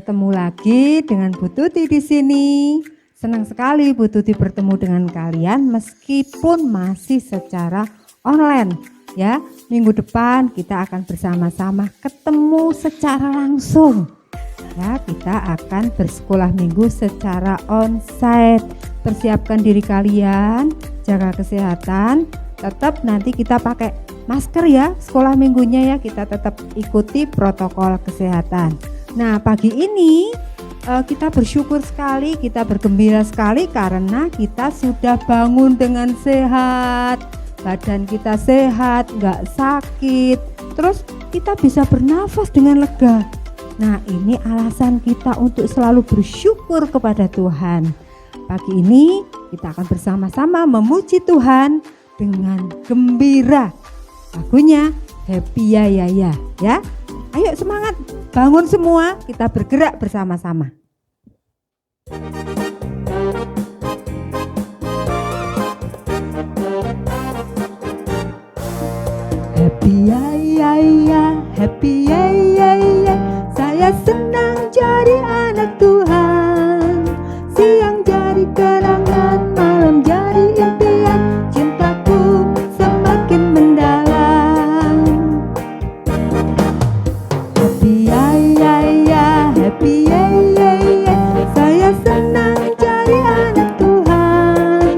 Ketemu lagi dengan Bu Tuti di sini. Senang sekali Bu Tuti bertemu dengan kalian meskipun masih secara online ya. Minggu depan kita akan bersama-sama ketemu secara langsung. Ya, kita akan bersekolah minggu secara onsite. Persiapkan diri kalian, jaga kesehatan. Tetap nanti kita pakai masker ya, sekolah minggunya ya, kita tetap ikuti protokol kesehatan. Nah, pagi ini kita bersyukur sekali, kita bergembira sekali karena kita sudah bangun dengan sehat. Badan kita sehat, nggak sakit. Terus kita bisa bernafas dengan lega. Nah, ini alasan kita untuk selalu bersyukur kepada Tuhan. Pagi ini kita akan bersama-sama memuji Tuhan dengan gembira. Lagunya Happy Ya Ya Ya ya. Ayo semangat, bangun semua, kita bergerak bersama-sama. Happy ya ya ya, happy ya ya ya. Saya senang jadi anak Tuhan. Siang jadi kenangan, malam jadi impian. Cintaku semakin mendalam. Happy ya ya ya, happy ya ya ya. Saya senang jadi anak Tuhan.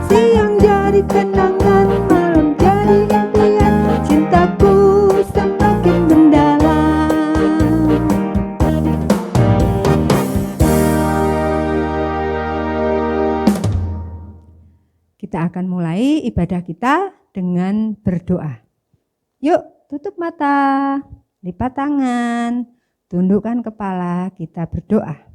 Siang jadi kenangan, malam jadi impian. Cintaku semakin mendalam. Kita akan mulai ibadah kita dengan berdoa. Yuk, tutup mata, lipat tangan, tundukkan kepala, kita berdoa.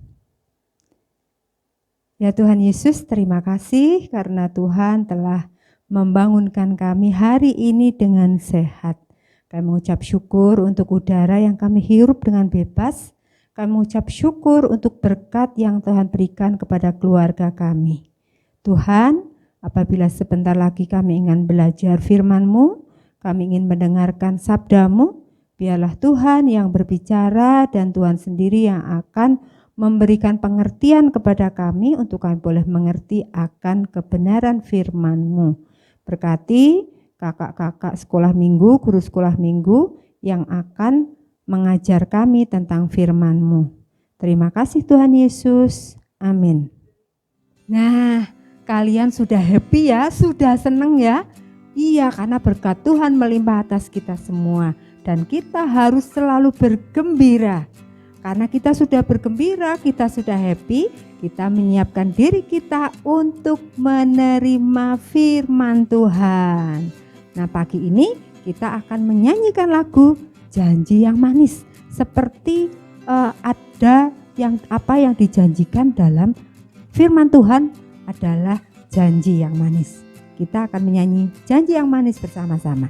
Ya Tuhan Yesus, terima kasih karena Tuhan telah membangunkan kami hari ini dengan sehat. Kami mengucap syukur untuk udara yang kami hirup dengan bebas. Kami mengucap syukur untuk berkat yang Tuhan berikan kepada keluarga kami. Tuhan, apabila sebentar lagi kami ingin belajar firman-Mu, kami ingin mendengarkan sabda-Mu, biarlah Tuhan yang berbicara dan Tuhan sendiri yang akan memberikan pengertian kepada kami untuk kami boleh mengerti akan kebenaran firman-Mu. Berkati kakak-kakak sekolah minggu, guru sekolah minggu yang akan mengajar kami tentang firman-Mu. Terima kasih Tuhan Yesus. Amin. Nah, kalian sudah happy ya, sudah senang ya? Iya, karena berkat Tuhan melimpah atas kita semua. Dan kita harus selalu bergembira. Karena kita sudah bergembira, kita sudah happy, kita menyiapkan diri kita untuk menerima firman Tuhan. Nah, pagi ini kita akan menyanyikan lagu Janji yang Manis. Seperti ada apa yang dijanjikan dalam firman Tuhan adalah janji yang manis. Kita akan menyanyi janji yang manis bersama-sama.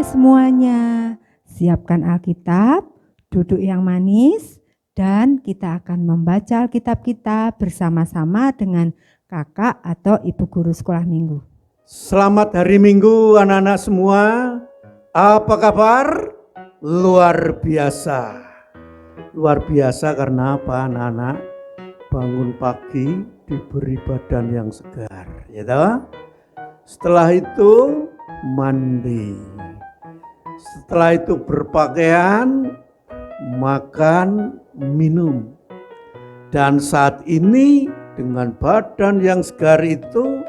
Semuanya, siapkan Alkitab, duduk yang manis, dan kita akan membaca Alkitab kita bersama-sama dengan kakak atau ibu guru sekolah minggu. Selamat hari Minggu anak-anak semua. Apa kabar? Luar biasa. Luar biasa karena apa anak-anak? Bangun pagi diberi badan yang segar, ya toh? Setelah itu mandi. Setelah itu berpakaian, makan, minum. Dan saat ini dengan badan yang segar itu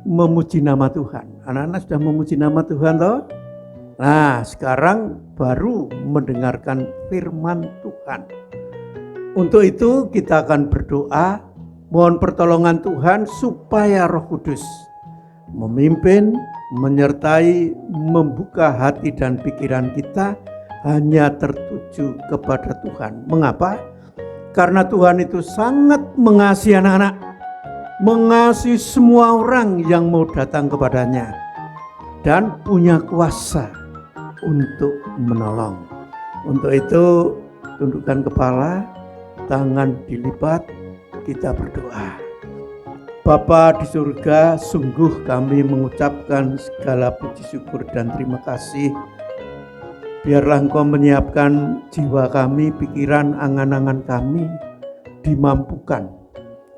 memuji nama Tuhan. Anak-anak sudah memuji nama Tuhan toh? Nah, sekarang baru mendengarkan firman Tuhan. Untuk itu kita akan berdoa, mohon pertolongan Tuhan supaya Roh Kudus memimpin, menyertai, membuka hati dan pikiran kita hanya tertuju kepada Tuhan. Mengapa? Karena Tuhan itu sangat mengasihi anak-anak, mengasihi semua orang yang mau datang kepadanya, dan punya kuasa untuk menolong. Untuk itu tundukkan kepala, tangan dilipat, kita berdoa. Bapa di surga, sungguh kami mengucapkan segala puji syukur dan terima kasih. Biarlah Engkau menyiapkan jiwa kami, pikiran, angan-angan kami dimampukan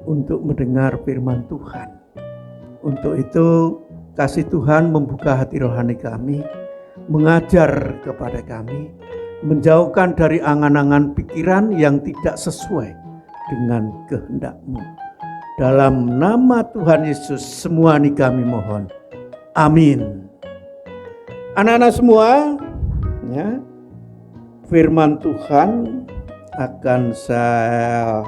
untuk mendengar firman Tuhan. Untuk itu kasih Tuhan membuka hati rohani kami, mengajar kepada kami, menjauhkan dari angan-angan pikiran yang tidak sesuai dengan kehendak-Mu. Dalam nama Tuhan Yesus semua ini kami mohon. Amin. Anak-anak semua, ya, firman Tuhan akan saya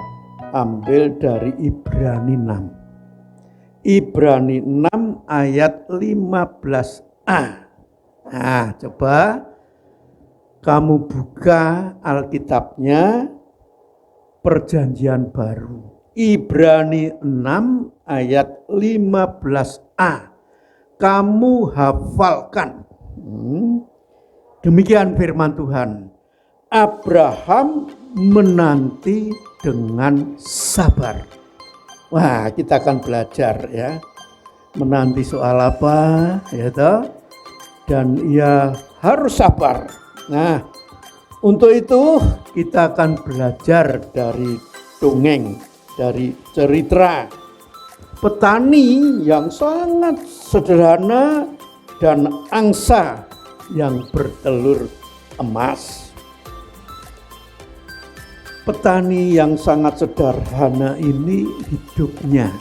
ambil dari Ibrani 6. Ibrani 6 ayat 15a. Nah, coba kamu buka Alkitabnya, Perjanjian Baru. Ibrani 6 ayat 15a. Kamu hafalkan. Demikian firman Tuhan. Abraham menanti dengan sabar. Wah, kita akan belajar ya. Menanti soal apa, ya toh? Dan ia harus sabar. Nah, untuk itu kita akan belajar dari dongeng, dari cerita petani yang sangat sederhana dan angsa yang bertelur emas. Petani yang sangat sederhana ini hidupnya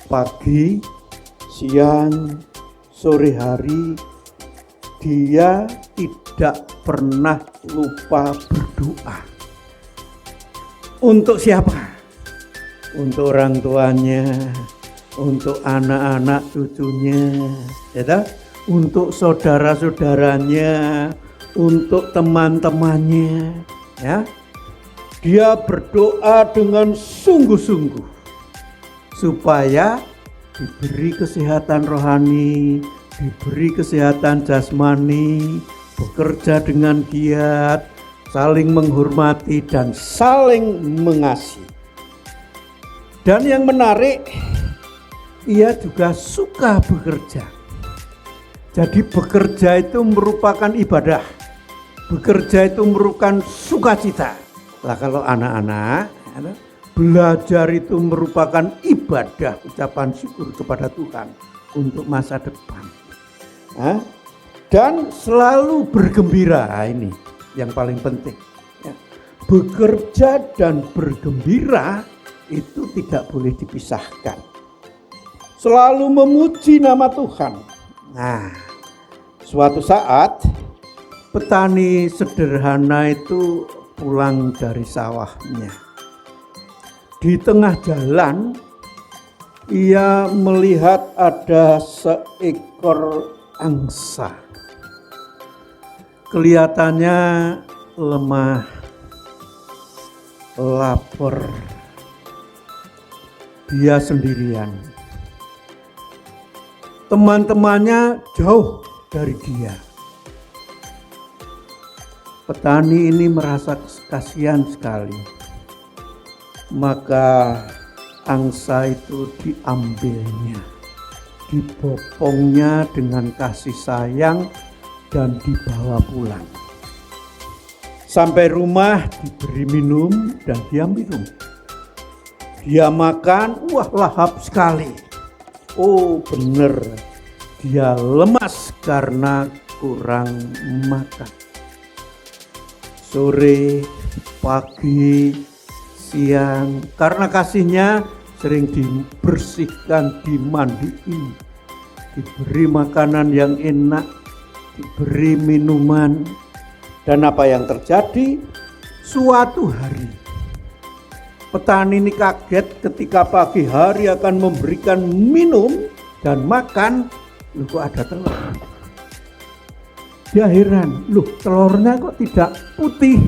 pagi, siang, sore hari dia tidak pernah lupa berdoa. Untuk siapa? Untuk orang tuanya, untuk anak-anak cucunya, ya, untuk saudara-saudaranya, untuk teman-temannya, ya. Dia berdoa dengan sungguh-sungguh supaya diberi kesehatan rohani, diberi kesehatan jasmani, bekerja dengan giat, saling menghormati dan saling mengasihi. Dan yang menarik, ia juga suka bekerja. Jadi bekerja itu merupakan ibadah. Bekerja itu merupakan sukacita. Lah kalau anak-anak, belajar itu merupakan ibadah, ucapan syukur kepada Tuhan untuk masa depan. Dan selalu bergembira, ini yang paling penting. Bekerja dan bergembira itu tidak boleh dipisahkan. Selalu memuji nama Tuhan. Nah, suatu saat petani sederhana itu pulang dari sawahnya. Di tengah jalan ia melihat ada seekor angsa. Kelihatannya lemah, lapar. Dia sendirian. Teman-temannya jauh dari dia. Petani ini merasa kasihan sekali. Maka angsa itu diambilnya, dibopongnya dengan kasih sayang dan dibawa pulang. Sampai rumah diberi minum dan dia minum. Dia makan, wah lahap sekali. Oh benar, dia lemas karena kurang makan. Sore, pagi, siang, karena kasihnya sering dibersihkan, dimandiin, diberi makanan yang enak, diberi minuman. Dan apa yang terjadi? Suatu hari petani ini kaget ketika pagi hari akan memberikan minum dan makan, loh kok ada telur. Dia heran, loh telurnya kok tidak putih.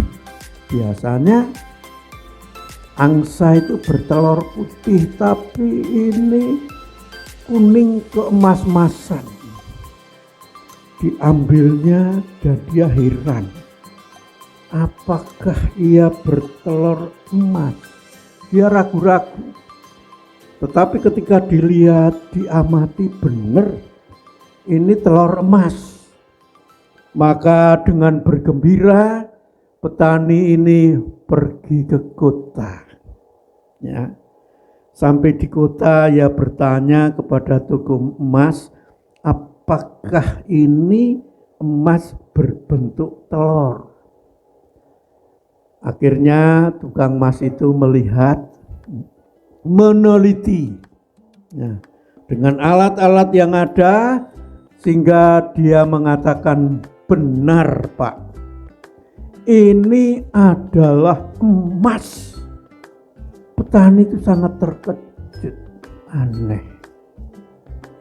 Biasanya angsa itu bertelur putih, tapi ini kuning keemas-emasan. Diambilnya dan dia heran, apakah ia bertelur emas? Dia ragu-ragu. Tetapi ketika dilihat, diamati, benar ini telur emas. Maka dengan bergembira petani ini pergi ke kota. Ya. Sampai di kota ia bertanya kepada toko emas, apakah ini emas berbentuk telur? Akhirnya tukang emas itu melihat, meneliti ya, dengan alat-alat yang ada, sehingga dia mengatakan, benar Pak, ini adalah emas. Petani itu sangat terkejut, aneh,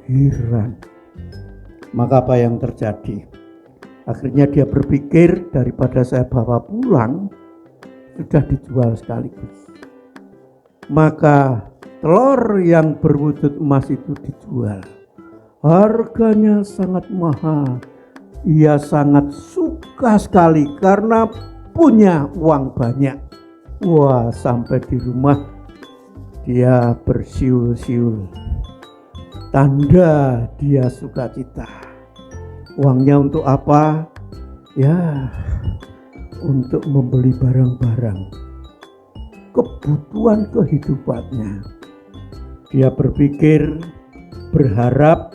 heran. Maka apa yang terjadi? Akhirnya dia berpikir, daripada saya bawa pulang, sudah dijual sekaligus. Maka telur yang berwujud emas itu dijual. Harganya sangat mahal. Ia sangat suka sekali karena punya uang banyak. Wah, sampai di rumah dia bersiul-siul. Tanda dia sukacita. Uangnya untuk apa? Ya, untuk membeli barang-barang kebutuhan kehidupannya. Dia berpikir, berharap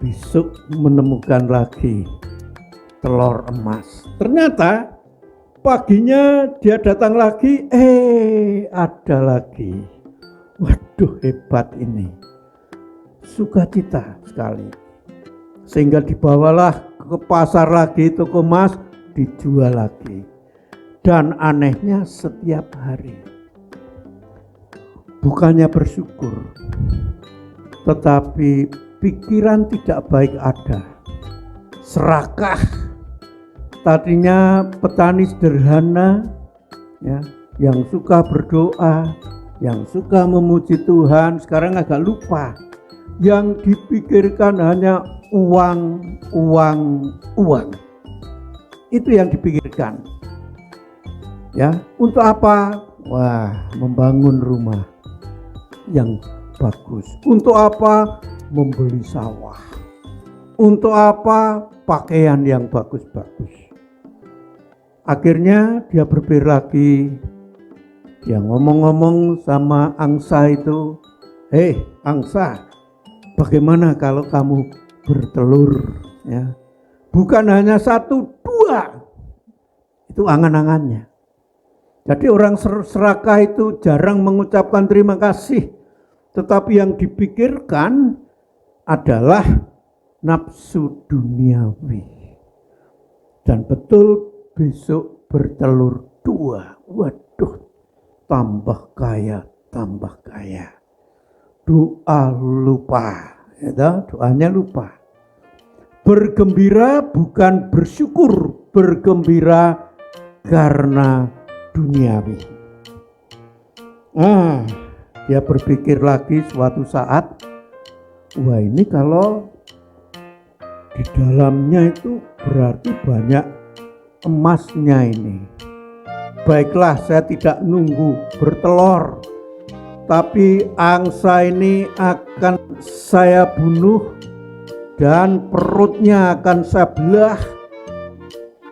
besok menemukan lagi telur emas. Ternyata paginya dia datang lagi, ada lagi. Waduh, hebat ini. Sukacita sekali. Sehingga dibawalah ke pasar lagi, toko emas, dijual lagi. Dan anehnya setiap hari. Bukannya bersyukur, tetapi pikiran tidak baik ada. Serakah. Tadinya petani sederhana, ya, yang suka berdoa, yang suka memuji Tuhan, sekarang agak lupa. Yang dipikirkan hanya uang, uang, uang. Itu yang dipikirkan. Ya, untuk apa? Wah, membangun rumah yang bagus. Untuk apa? Membeli sawah. Untuk apa? Pakaian yang bagus-bagus. Akhirnya dia berpikir lagi. Dia ngomong-ngomong sama angsa itu, angsa, bagaimana kalau kamu bertelur? Ya, bukan hanya 1, 2. Itu angan-angannya. Jadi orang serakah itu jarang mengucapkan terima kasih. Tetapi yang dipikirkan adalah nafsu duniawi. Dan betul besok bertelur 2. Waduh, tambah kaya, tambah kaya. Doa lupa, ya, doanya lupa. Bergembira bukan bersyukur, bergembira karena duniawi. Dia berpikir lagi suatu saat, wah ini kalau di dalamnya itu berarti banyak emasnya ini. Baiklah, saya tidak nunggu bertelur, tapi angsa ini akan saya bunuh dan perutnya akan saya belah.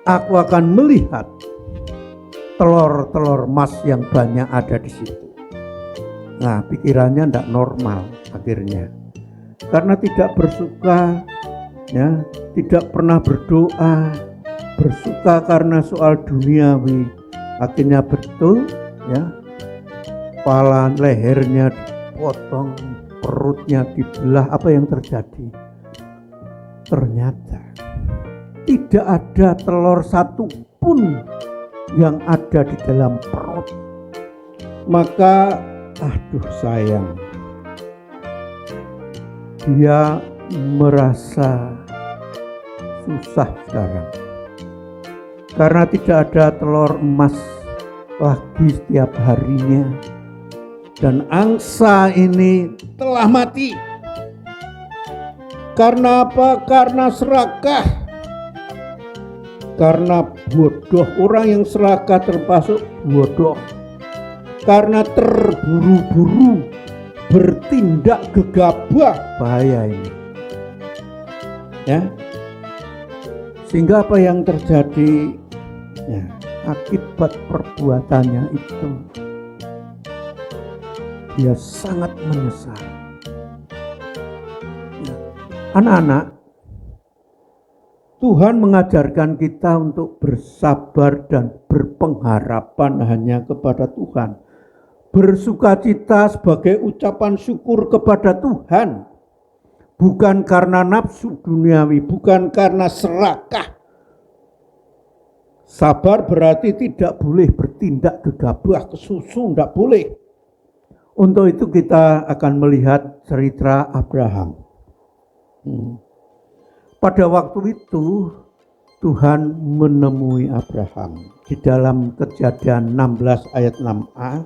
Aku akan melihat telur-telur emas yang banyak ada di situ. Nah, pikirannya tidak normal akhirnya. karena tidak bersuka, ya, tidak pernah berdoa, bersuka karena soal duniawi. Akhirnya betul, ya, kepala lehernya dipotong, perutnya dibelah. Apa yang terjadi? Ternyata tidak ada telur satu pun yang ada di dalam perut. Maka aduh sayang, dia merasa susah sekarang karena tidak ada telur emas lagi setiap harinya, dan angsa ini telah mati. Karena apa? Karena serakah, karena bodoh. Orang yang serakah termasuk bodoh, karena terburu-buru bertindak gegabah. Bahaya ini, ya. Sehingga apa yang terjadi, ya, akibat perbuatannya itu dia sangat menyesal. Ya. Anak-anak, Tuhan mengajarkan kita untuk bersabar dan berpengharapan hanya kepada Tuhan. Bersukacita sebagai ucapan syukur kepada Tuhan, bukan karena nafsu duniawi, bukan karena serakah. Sabar berarti tidak boleh bertindak gegabah, kesusu, tidak boleh. Untuk itu kita akan melihat cerita Abraham. Pada waktu itu Tuhan menemui Abraham. Di dalam Kejadian 16 ayat 6a,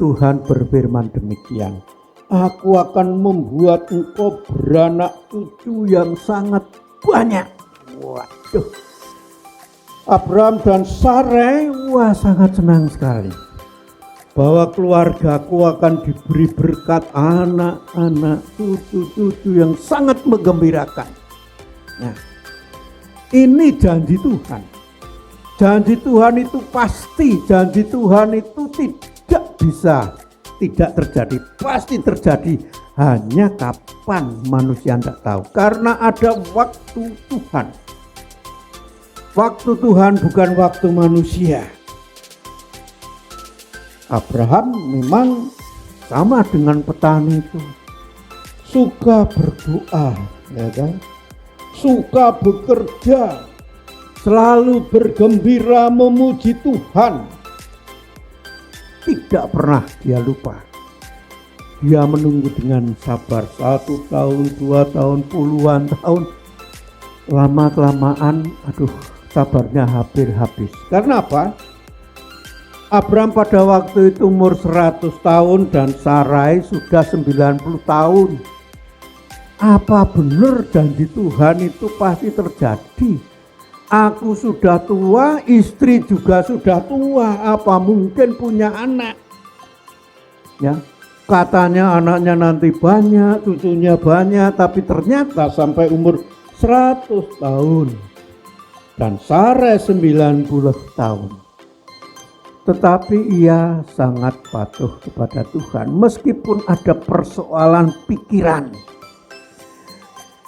Tuhan berfirman demikian, "Aku akan membuat engkau beranak cucu yang sangat banyak." Waduh, Abraham dan Sarai sangat senang sekali bahwa keluargaku akan diberi berkat anak-anak, cucu-cucu yang sangat menggembirakan. Nah, ini janji Tuhan. Janji Tuhan itu pasti, janji Tuhan itu tidak bisa tidak terjadi, pasti terjadi. Hanya kapan manusia tidak tahu, karena ada waktu Tuhan. Waktu Tuhan bukan waktu manusia. Abraham memang sama dengan petani itu, suka berdoa, ya kan? Suka bekerja, selalu bergembira memuji Tuhan. Tidak pernah dia lupa. Dia menunggu dengan sabar 1 tahun, 2 tahun, puluhan tahun. Lama-kelamaan, sabarnya hampir habis. Karena apa? Abraham pada waktu itu umur 100 tahun dan Sarai sudah 90 tahun. Apa benar janji Tuhan itu pasti terjadi? Aku sudah tua, istri juga sudah tua, apa mungkin punya anak? Ya, katanya anaknya nanti banyak, cucunya banyak, tapi ternyata sampai umur 100 tahun dan Sarai 90 tahun. Tetapi ia sangat patuh kepada Tuhan meskipun ada persoalan pikiran.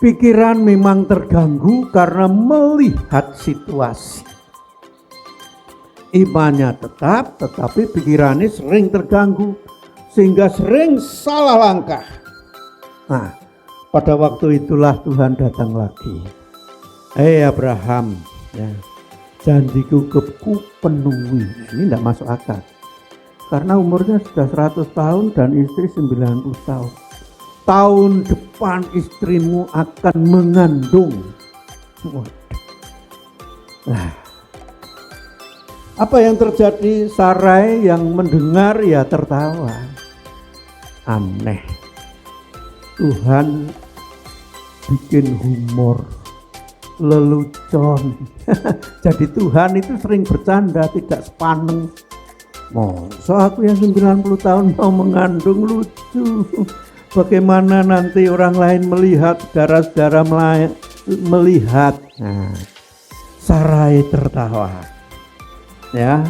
Pikiran memang terganggu karena melihat situasi. Imannya tetap, tetapi pikirannya sering terganggu sehingga sering salah langkah. Nah, pada waktu itulah Tuhan datang lagi. Abraham, ya, janjiku penuhi. Ini tidak masuk akal. Karena umurnya sudah 100 tahun dan istri 90 tahun. Tahun depan istrimu akan mengandung. Nah, apa yang terjadi? Sarai yang mendengar ya tertawa. Aneh. Tuhan bikin humor, lelucon. Jadi Tuhan itu sering bercanda, tidak sepaneng. Masa aku yang 90 tahun mau mengandung, lucu. Bagaimana nanti orang lain melihat, saudara-saudara melihat. Nah, Sarai tertawa. Ya,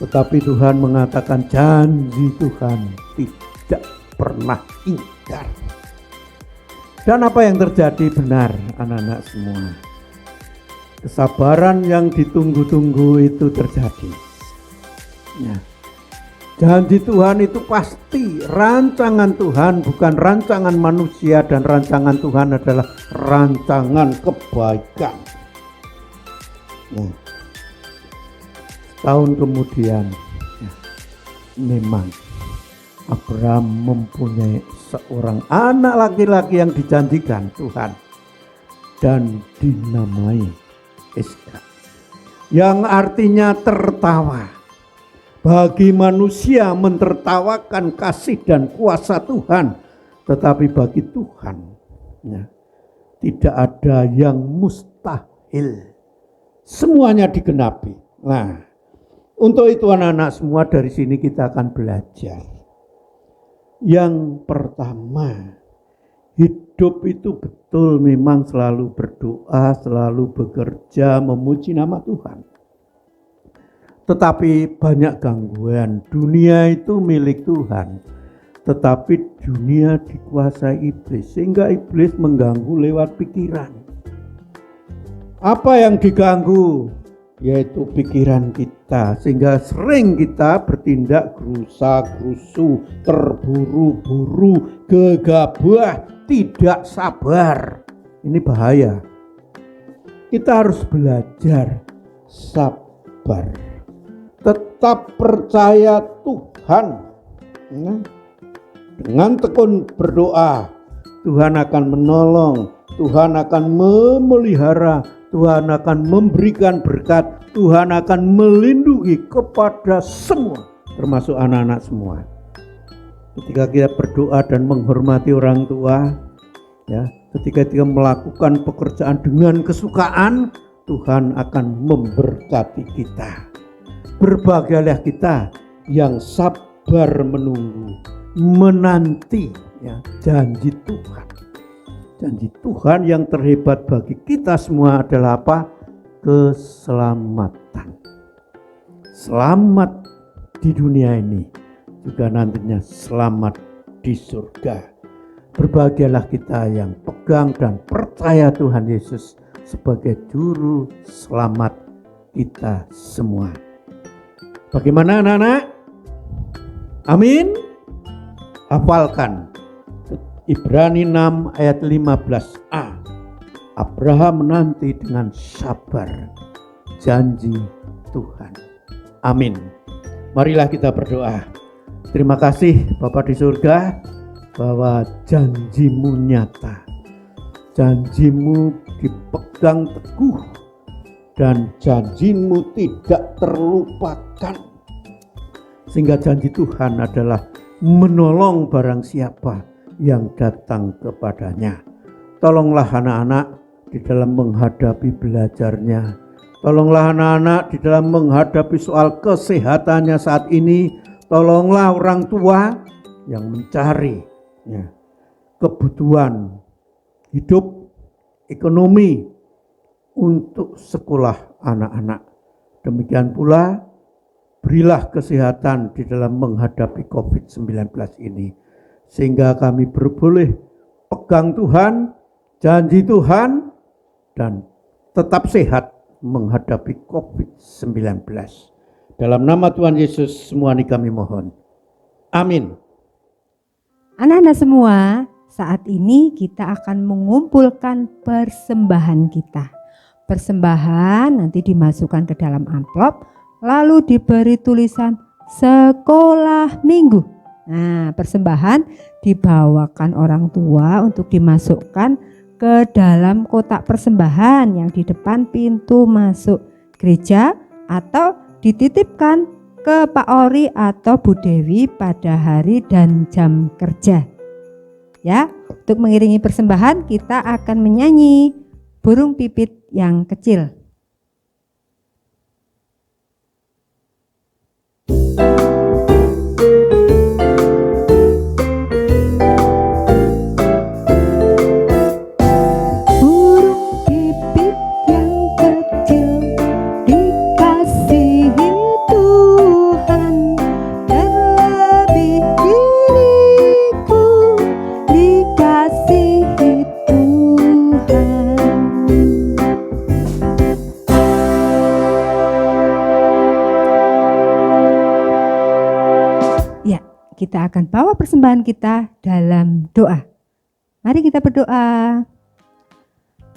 tetapi Tuhan mengatakan janji Tuhan tidak pernah ingkar. Dan apa yang terjadi benar, anak-anak semua. Kesabaran yang ditunggu-tunggu itu terjadi. Ya. Janji Tuhan itu pasti rancangan Tuhan, bukan rancangan manusia, dan rancangan Tuhan adalah rancangan kebaikan. Ya. Tahun kemudian, ya, memang Abraham mempunyai seorang anak laki-laki yang dijanjikan Tuhan dan dinamai Ishak, yang artinya tertawa. Bagi manusia mentertawakan kasih dan kuasa Tuhan, tetapi bagi Tuhan ya, tidak ada yang mustahil. Semuanya digenapi. Nah, untuk itu anak-anak semua, dari sini kita akan belajar. Yang pertama, hidup itu betul memang selalu berdoa, selalu bekerja, memuji nama Tuhan. Tetapi banyak gangguan. Dunia itu milik Tuhan, tetapi dunia dikuasai iblis, sehingga iblis mengganggu lewat pikiran. Apa yang diganggu? Yaitu pikiran kita, sehingga sering kita bertindak gerusa-gerusu, terburu-buru, gegabah, tidak sabar. Ini bahaya. Kita harus belajar sabar. Tetap percaya Tuhan. Dengan tekun berdoa, Tuhan akan menolong, Tuhan akan memelihara, Tuhan akan memberikan berkat, Tuhan akan melindungi kepada semua, termasuk anak-anak semua. Ketika kita berdoa dan menghormati orang tua, ya, ketika kita melakukan pekerjaan dengan kesukaan, Tuhan akan memberkati kita. Berbahagialah kita yang sabar menunggu, menanti ya, janji Tuhan. Janji Tuhan yang terhebat bagi kita semua adalah apa? Keselamatan. Selamat di dunia ini, juga nantinya selamat di surga. Berbahagialah kita yang pegang dan percaya Tuhan Yesus sebagai juru selamat kita semua. Bagaimana anak-anak? Amin. Hafalkan Ibrani 6 ayat 15a. Abraham menanti dengan sabar janji Tuhan. Amin. Marilah kita berdoa. Terima kasih Bapa di surga, bahwa janjimu nyata. Janjimu dipegang teguh, dan janjimu tidak terlupakan. Sehingga janji Tuhan adalah menolong barang siapa yang datang kepadanya. Tolonglah anak-anak di dalam menghadapi belajarnya. Tolonglah anak-anak di dalam menghadapi soal kesehatannya saat ini. Tolonglah orang tua yang mencari ya, kebutuhan hidup, ekonomi untuk sekolah anak-anak. Demikian pula berilah kesehatan di dalam menghadapi COVID-19 ini, sehingga kami berboleh pegang Tuhan, janji Tuhan, dan tetap sehat menghadapi COVID-19. Dalam nama Tuhan Yesus semua ini kami mohon. Amin. Anak-anak semua, saat ini kita akan mengumpulkan persembahan kita. Persembahan nanti dimasukkan ke dalam amplop, lalu diberi tulisan sekolah minggu. Nah, persembahan dibawakan orang tua untuk dimasukkan ke dalam kotak persembahan yang di depan pintu masuk gereja, atau dititipkan ke Pak Ori atau Bu Dewi pada hari dan jam kerja. Ya, untuk mengiringi persembahan kita akan menyanyi burung pipit yang kecil. kita akan bawa persembahan kita dalam doa. Mari kita berdoa.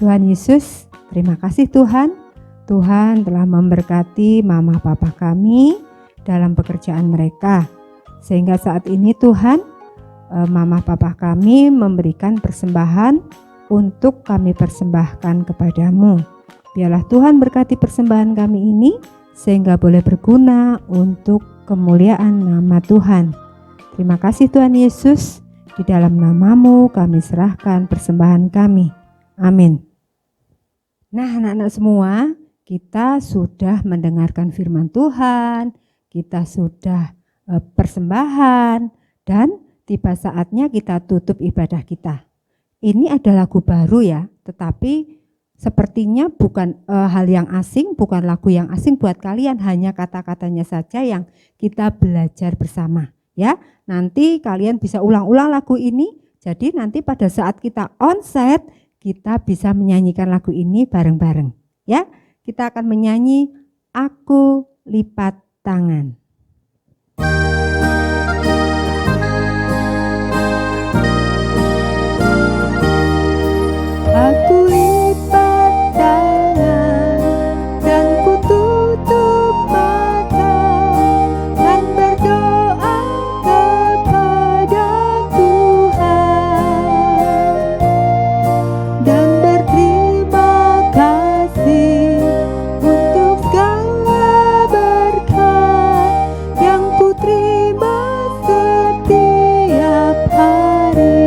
Tuhan Yesus, terima kasih Tuhan. Tuhan telah memberkati mama papa kami dalam pekerjaan mereka. Sehingga saat ini Tuhan, mama papa kami memberikan persembahan untuk kami persembahkan kepadamu. Biarlah Tuhan berkati persembahan kami ini sehingga boleh berguna untuk kemuliaan nama Tuhan. Terima kasih Tuhan Yesus, di dalam nama-Mu kami serahkan persembahan kami. Amin. Nah anak-anak semua, kita sudah mendengarkan firman Tuhan, kita sudah persembahan, dan tiba saatnya kita tutup ibadah kita. Ini ada lagu baru ya, tetapi sepertinya bukan hal yang asing, bukan lagu yang asing buat kalian, hanya kata-katanya saja yang kita belajar bersama. Ya, nanti kalian bisa ulang-ulang lagu ini. Jadi nanti pada saat kita onsite, kita bisa menyanyikan lagu ini bareng-bareng. Ya, kita akan menyanyi Aku Lipat Tangan. Aku lipat tangan dan ku tutup mata dan berdoa kepada Tuhan dan berterima kasih untuk segala berkat yang ku terima setiap hari.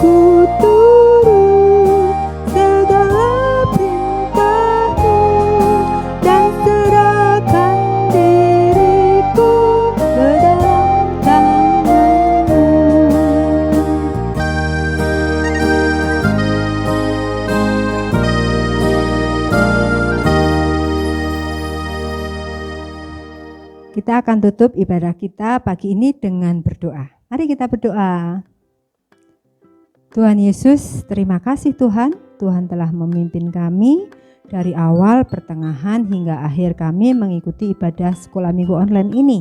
Ku turut segala perintah-Mu dan serahkan diriku ke dalam tangan-Mu. Kita akan tutup ibadah kita pagi ini dengan berdoa. Mari kita berdoa. Tuhan Yesus, terima kasih Tuhan. Tuhan telah memimpin kami dari awal, pertengahan hingga akhir kami mengikuti ibadah sekolah minggu online ini.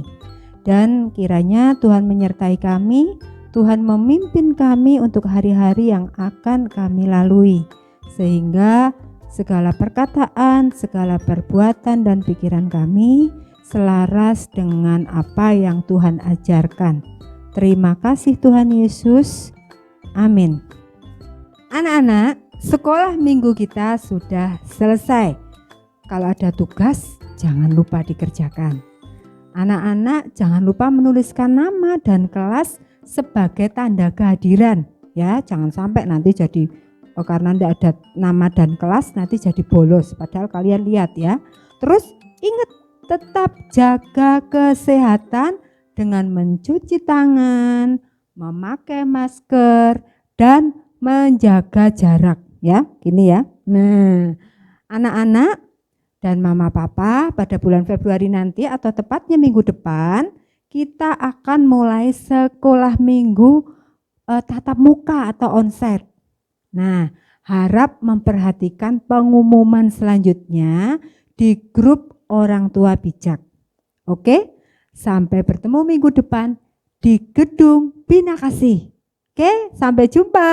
Dan kiranya Tuhan menyertai kami, Tuhan memimpin kami untuk hari-hari yang akan kami lalui. Sehingga segala perkataan, segala perbuatan dan pikiran kami selaras dengan apa yang Tuhan ajarkan. Terima kasih Tuhan Yesus. Amin. Anak-anak, sekolah minggu kita sudah selesai. Kalau ada tugas, jangan lupa dikerjakan. Anak-anak, jangan lupa menuliskan nama dan kelas sebagai tanda kehadiran. Ya, jangan sampai nanti jadi karena tidak ada nama dan kelas nanti jadi bolos. Padahal kalian lihat ya. Terus ingat, tetap jaga kesehatan dengan mencuci tangan, memakai masker, dan menjaga jarak ya, gini ya. Nah, anak-anak dan mama papa pada bulan Februari nanti atau tepatnya minggu depan kita akan mulai sekolah minggu tatap muka atau onsite. Nah, harap memperhatikan pengumuman selanjutnya di grup orang tua bijak. Oke, sampai bertemu minggu depan di Gedung Bina Kasih. Oke, sampai jumpa.